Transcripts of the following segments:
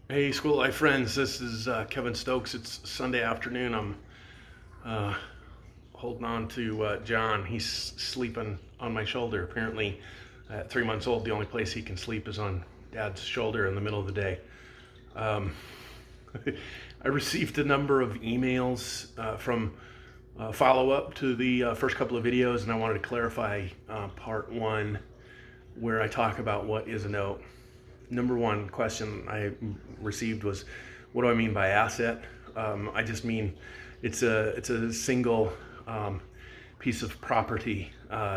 Hey, school life friends. This is Kevin Stokes. It's Sunday afternoon. I'm uh, holding on to John. He's sleeping on my shoulder. Apparently, at 3 months old, the only place he can sleep is on Dad's shoulder in the middle of the day. Um, I received a number of emails from follow up to the first couple of videos, and I wanted to clarify part one where I talk about what is a note. Number one question I received was, what do I mean by asset? I just mean it's a single piece of property,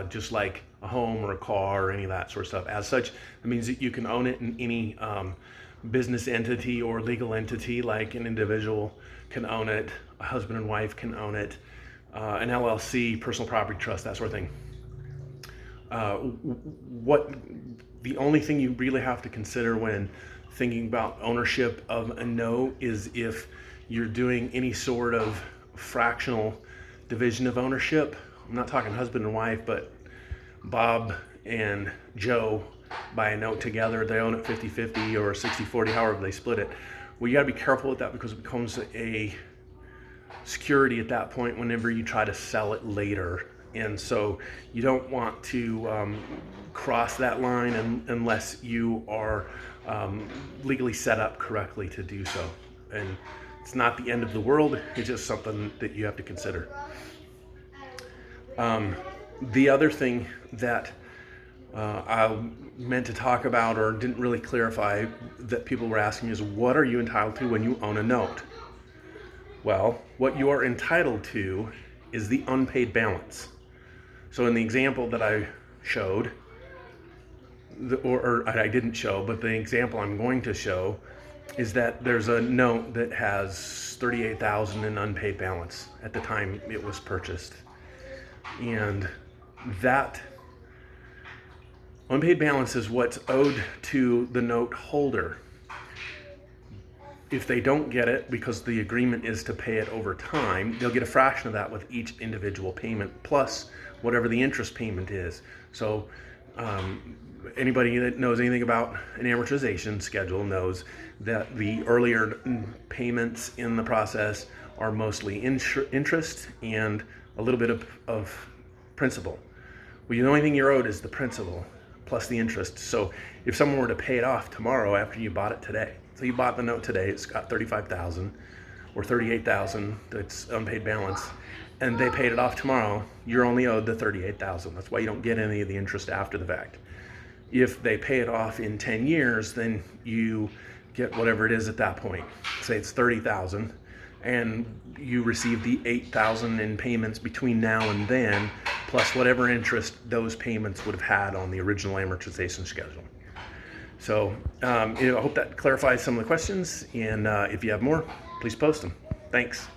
just like a home or a car or any of that sort of stuff. As such, it means that you can own it in any business entity or legal entity, like an individual can own it, a husband and wife can own it, an LLC, personal property trust, that sort of thing. What the only thing you really have to consider when thinking about ownership of a note is if you're doing any sort of fractional division of ownership. I'm not talking husband and wife, but Bob and Joe buy a note together. They own it 50-50 or 60-40, however they split it. Well, you got to be careful with that because it becomes a security at that point whenever you try to sell it later. And so you don't want to cross that line unless you are legally set up correctly to do so. And it's not the end of the world, it's just something that you have to consider. The other thing that I meant to talk about or didn't really clarify that people were asking is, what are you entitled to when you own a note? Well, what you are entitled to is the unpaid balance. So in the example that I showed, or I didn't show, but the example I'm going to show is that there's a note that has $38,000 in unpaid balance at the time it was purchased. And that unpaid balance is what's owed to the note holder. If they don't get it, because the agreement is to pay it over time, they'll get a fraction of that with each individual payment, plus whatever the interest payment is. So anybody that knows anything about an amortization schedule knows that the earlier payments in the process are mostly interest and a little bit of principal. Well, the only thing you're owed is the principal plus the interest. So if someone were to pay it off tomorrow after you bought it today, so you bought the note today, it's got $35,000 or $38,000 that's unpaid balance, and they paid it off tomorrow, you're only owed the $38,000. That's why you don't get any of the interest after the fact. If they pay it off in 10 years, then you get whatever it is at that point. Say it's $30,000, and you receive the $8,000 in payments between now and then, plus whatever interest those payments would have had on the original amortization schedule. So I hope that clarifies some of the questions, and if you have more, please post them. Thanks.